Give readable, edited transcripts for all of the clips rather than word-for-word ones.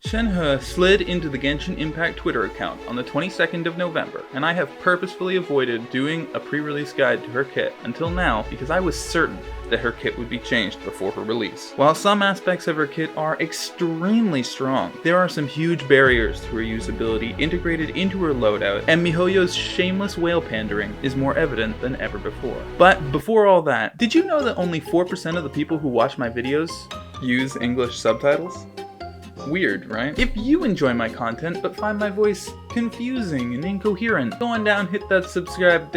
Shenhe slid into the Genshin Impact Twitter account on the 22nd of November, and I have purposefully avoided doing a pre-release guide to her kit until now because I was certain that her kit would be changed before her release. While some aspects of her kit are extremely strong, there are some huge barriers to her usability integrated into her loadout, and MiHoYo's shameless whale pandering is more evident than ever before. But before all that, did you know that only 4% of the people who watch my videos use English subtitles? Weird, right? If you enjoy my content but find my voice confusing and incoherent, go on down, hit that subscribe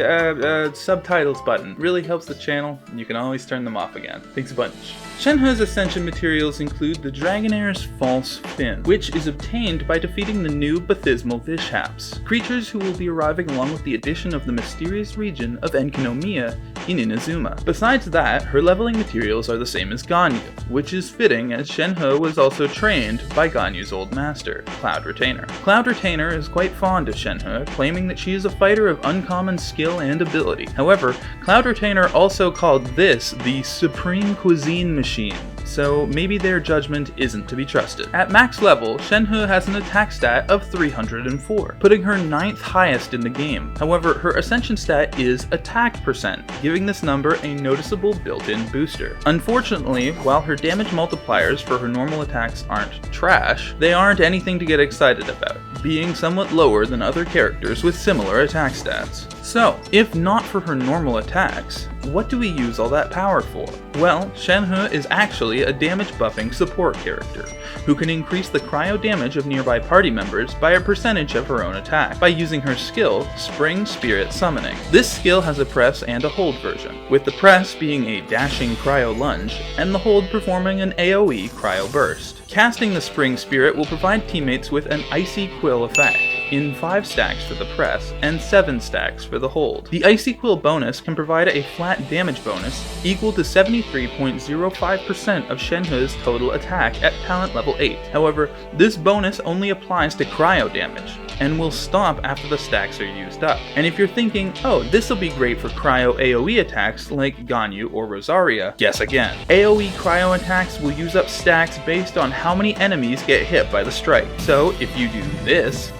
subtitles button. It really helps the channel, and you can always turn them off again. Thanks a bunch. Shenhe's ascension materials include the Dragonair's False Fin, which is obtained by defeating the new Bathysmal Vishaps, creatures who will be arriving along with the addition of the mysterious region of Enkinomiya in Inazuma. Besides that, her leveling materials are the same as Ganyu, which is fitting as Shenhe was also trained by Ganyu's old master, Cloud Retainer. Cloud Retainer is quite fond of Shenhe, claiming that she is a fighter of uncommon skill and ability. However, Cloud Retainer also called this the Supreme Cuisine Machine, so maybe their judgment isn't to be trusted. At max level, Shenhe has an attack stat of 304, putting her 9th highest in the game. However, her ascension stat is attack percent, giving this number a noticeable built-in booster. Unfortunately, while her damage multipliers for her normal attacks aren't trash, they aren't anything to get excited about, being somewhat lower than other characters with similar attack stats. So, if not for her normal attacks, what do we use all that power for? Well, Shenhe is actually a damage buffing support character, who can increase the cryo damage of nearby party members by a percentage of her own attack, by using her skill, Spring Spirit Summoning. This skill has a press and a hold version, with the press being a dashing cryo lunge, and the hold performing an AoE cryo burst. Casting the Spring Spirit will provide teammates with an Icy Quill effect, in 5 stacks for the press and 7 stacks for the hold. The Icy Quill bonus can provide a flat damage bonus equal to 73.05% of Shenhe's total attack at talent level 8. However, this bonus only applies to cryo damage, and will stop after the stacks are used up. And if you're thinking, oh, this'll be great for cryo AoE attacks like Ganyu or Rosaria, guess again. AoE cryo attacks will use up stacks based on how many enemies get hit by the strike. So if you do this,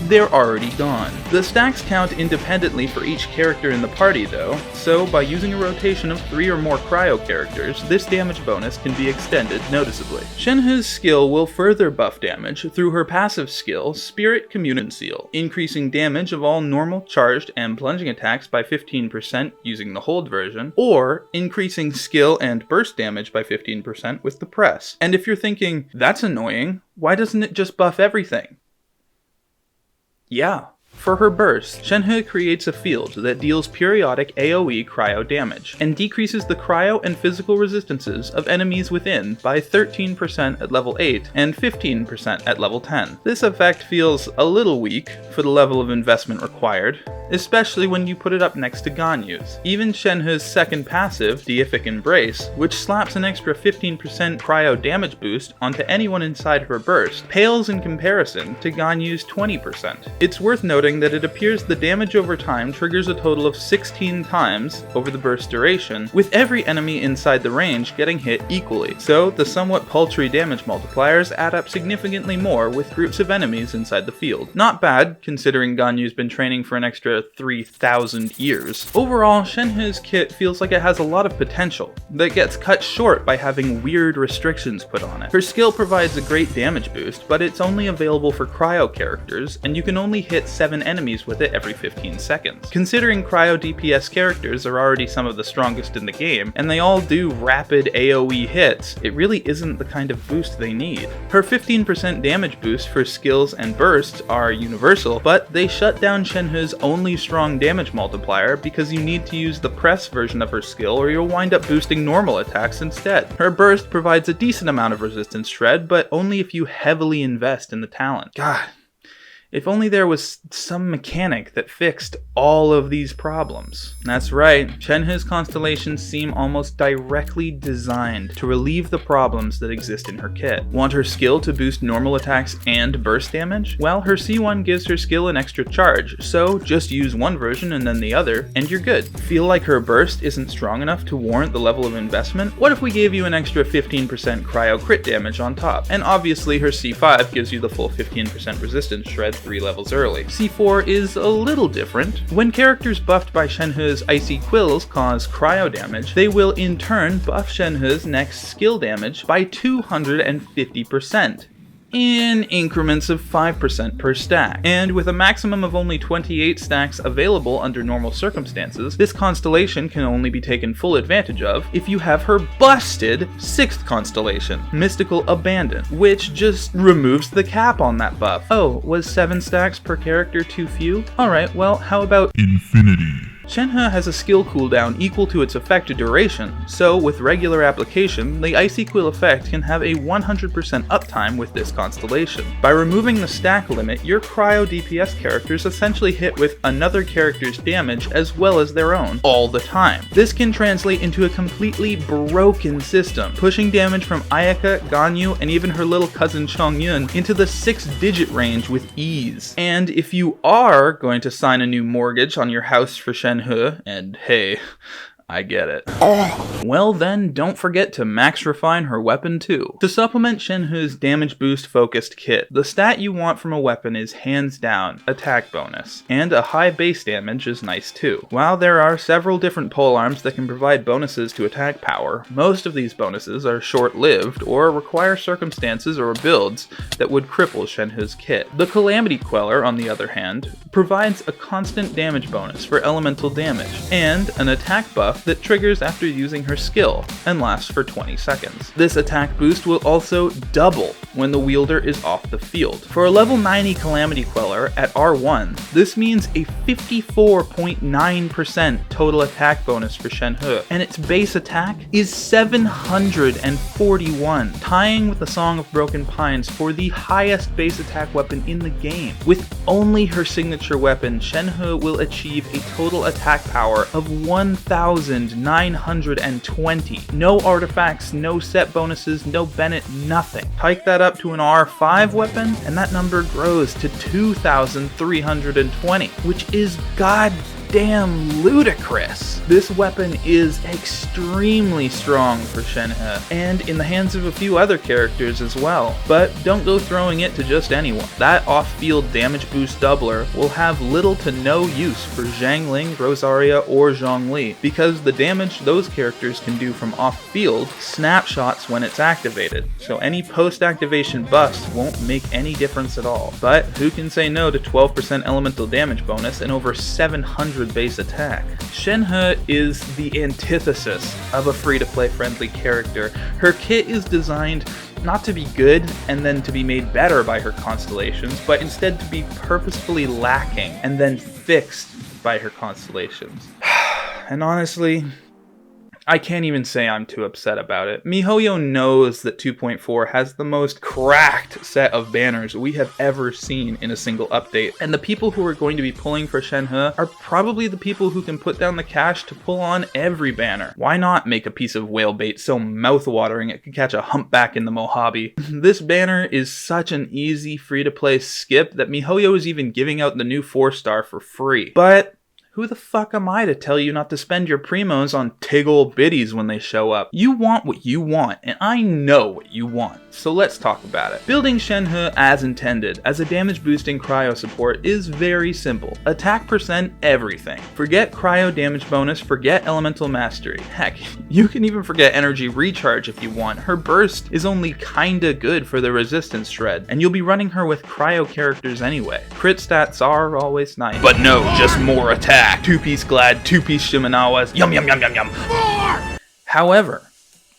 they're already gone. The stacks count independently for each character in the party though, so by using a rotation of 3 or more cryo characters, this damage bonus can be extended noticeably. Shenhe's skill will further buff damage through her passive skill, Spirit Communion Seal, increasing damage of all normal, charged, and plunging attacks by 15% using the hold version, or increasing skill and burst damage by 15% with the press. And if you're thinking, that's annoying, why doesn't it just buff everything? Yeah. For her burst, Shenhe creates a field that deals periodic AoE cryo damage, and decreases the cryo and physical resistances of enemies within by 13% at level 8 and 15% at level 10. This effect feels a little weak for the level of investment required, especially when you put it up next to Ganyu's. Even Shenhe's second passive, Deific Embrace, which slaps an extra 15% cryo damage boost onto anyone inside her burst, pales in comparison to Ganyu's 20%. It's worth noting that it appears the damage over time triggers a total of 16 times over the burst duration, with every enemy inside the range getting hit equally, so the somewhat paltry damage multipliers add up significantly more with groups of enemies inside the field. Not bad, considering Ganyu's been training for an extra 3,000 years. Overall, Shenhe's kit feels like it has a lot of potential, that gets cut short by having weird restrictions put on it. Her skill provides a great damage boost, but it's only available for cryo characters, and you can only hit 7 enemies with it every 15 seconds. Considering cryo DPS characters are already some of the strongest in the game, and they all do rapid AoE hits, it really isn't the kind of boost they need. Her 15% damage boost for skills and bursts are universal, but they shut down Shenhe's only strong damage multiplier because you need to use the press version of her skill or you'll wind up boosting normal attacks instead. Her burst provides a decent amount of resistance shred, but only if you heavily invest in the talent. God. If only there was some mechanic that fixed all of these problems. That's right, Shenhe's constellations seem almost directly designed to relieve the problems that exist in her kit. Want her skill to boost normal attacks and burst damage? Well, her C1 gives her skill an extra charge, so just use one version and then the other, and you're good. Feel like her burst isn't strong enough to warrant the level of investment? What if we gave you an extra 15% cryo crit damage on top? And obviously her C5 gives you the full 15% resistance shred 3 levels early. C4 is a little different. When characters buffed by Shenhe's icy quills cause cryo damage, they will in turn buff Shenhe's next skill damage by 250%. in increments of 5% per stack. And with a maximum of only 28 stacks available under normal circumstances, this constellation can only be taken full advantage of if you have her busted 6th constellation, Mystical Abandon, which just removes the cap on that buff. Oh, was 7 stacks per character too few? Alright, well, how about Infinity? Shenhe has a skill cooldown equal to its effect duration, so with regular application, the Icy Quill effect can have a 100% uptime with this constellation. By removing the stack limit, your cryo DPS characters essentially hit with another character's damage as well as their own, all the time. This can translate into a completely broken system, pushing damage from Ayaka, Ganyu, and even her little cousin Chongyun into the 6-digit range with ease. And if you are going to sign a new mortgage on your house for Shenhe, and hey, I get it. Well then, don't forget to max refine her weapon too. To supplement Shenhe's damage boost focused kit, the stat you want from a weapon is hands down attack bonus, and a high base damage is nice too. While there are several different polearms that can provide bonuses to attack power, most of these bonuses are short-lived or require circumstances or builds that would cripple Shenhe's kit. The Calamity Queller, on the other hand, provides a constant damage bonus for elemental damage, and an attack buff that triggers after using her skill and lasts for 20 seconds. This attack boost will also double when the wielder is off the field. For a level 90 Calamity Queller at R1, this means a 54.9% total attack bonus for Shenhe, and its base attack is 741, tying with the Song of Broken Pines for the highest base attack weapon in the game. With only her signature weapon, Shenhe will achieve a total attack power of 1,920. No artifacts, no set bonuses, no Bennett, nothing. Hike that up to an R5 weapon, and that number grows to 2,320, which is goddamn ludicrous. This weapon is extremely strong for Shenhe, and in the hands of a few other characters as well. But don't go throwing it to just anyone. That off-field damage boost doubler will have little to no use for Zhangling, Rosaria, or Zhongli, because the damage those characters can do from off-field snapshots when it's activated, so any post-activation buffs won't make any difference at all. But who can say no to 12% elemental damage bonus and over 700 base attack? Shenhe is the antithesis of a free-to-play friendly character. Her kit is designed not to be good and then to be made better by her constellations, but instead to be purposefully lacking and then fixed by her constellations. And honestly, I can't even say I'm too upset about it. MiHoYo knows that 2.4 has the most cracked set of banners we have ever seen in a single update, and the people who are going to be pulling for Shenhe are probably the people who can put down the cash to pull on every banner. Why not make a piece of whale bait so mouth-watering it could catch a humpback in the Mojave? This banner is such an easy free-to-play skip that MiHoYo is even giving out the new 4-star for free. But who the fuck am I to tell you not to spend your primos on tiggle biddies when they show up? You want what you want, and I know what you want, so let's talk about it. Building Shenhe as intended, as a damage boosting cryo support, is very simple. Attack percent everything. Forget cryo damage bonus, forget elemental mastery. Heck, you can even forget energy recharge if you want. Her burst is only kinda good for the resistance shred, and you'll be running her with cryo characters anyway. Crit stats are always nice, but no, just more attack. 2-piece Glad, 2-piece Shimenawas, yum yum yum yum yum. However,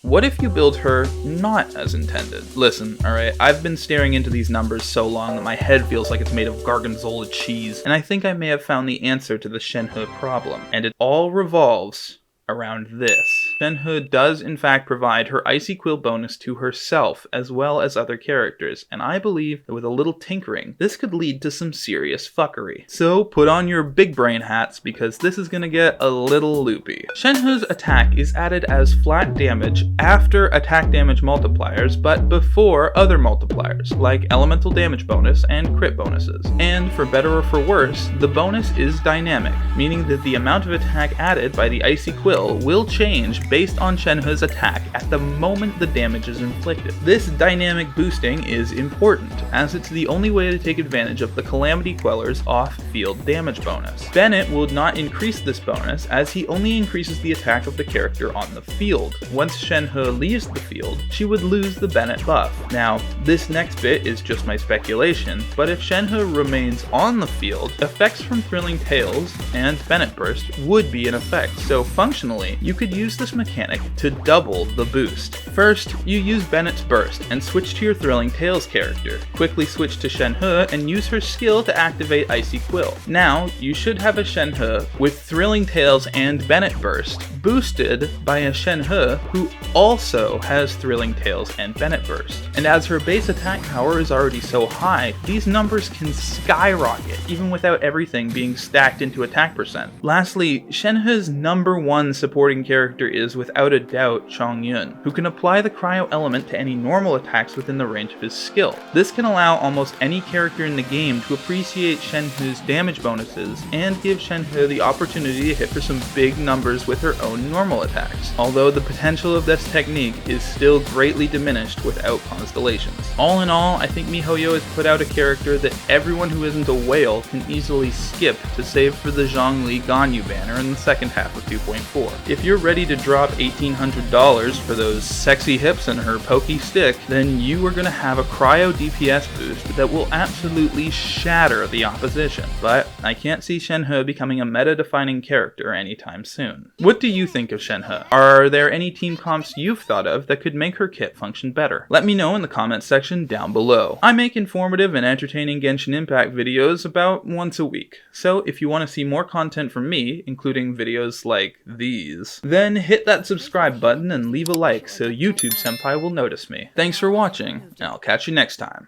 what if you build her not as intended? Listen, alright, I've been staring into these numbers so long that my head feels like it's made of gorgonzola cheese, and I think I may have found the answer to the Shenhe problem, and it all revolves around this. Shenhe does in fact provide her Icy Quill bonus to herself as well as other characters, and I believe that with a little tinkering, this could lead to some serious fuckery. So put on your big brain hats because this is gonna get a little loopy. Shenhe's attack is added as flat damage after attack damage multipliers, but before other multipliers, like elemental damage bonus and crit bonuses. And for better or for worse, the bonus is dynamic, meaning that the amount of attack added by the Icy Quill will change based on Shenhe's attack at the moment the damage is inflicted. This dynamic boosting is important, as it's the only way to take advantage of the Calamity Queller's off-field damage bonus. Bennett will not increase this bonus, as he only increases the attack of the character on the field. Once Shenhe leaves the field, she would lose the Bennett buff. Now, this next bit is just my speculation, but if Shenhe remains on the field, effects from Thrilling Tales and Bennett Burst would be in effect, so functionally, you could use this mechanic to double the boost. First, you use Bennett's Burst and switch to your Thrilling Tales character. Quickly switch to Shenhe and use her skill to activate Icy Quill. Now, you should have a Shenhe with Thrilling Tales and Bennett Burst, boosted by a Shenhe who also has Thrilling Tales and Bennett Burst. And as her base attack power is already so high, these numbers can skyrocket even without everything being stacked into attack percent. Lastly, Shenhe's #1 supporting character is without a doubt Chongyun, who can apply the cryo element to any normal attacks within the range of his skill. This can allow almost any character in the game to appreciate Shenhe's damage bonuses and give Shenhe the opportunity to hit for some big numbers with her own normal attacks, although the potential of this technique is still greatly diminished without Constellations. All in all, I think miHoYo has put out a character that everyone who isn't a whale can easily skip to save for the Zhongli Ganyu banner in the second half of 2.4. If you're ready to drop $1,800 for those sexy hips and her pokey stick, then you are going to have a cryo DPS boost that will absolutely shatter the opposition. But I can't see Shenhe becoming a meta-defining character anytime soon. What do you think of Shenhe? Are there any team comps you've thought of that could make her kit function better? Let me know in the comments section down below. I make informative and entertaining Genshin Impact videos about once a week, so if you want to see more content from me, including videos like these, then hit that subscribe button and leave a like so YouTube Senpai will notice me. Thanks for watching, and I'll catch you next time.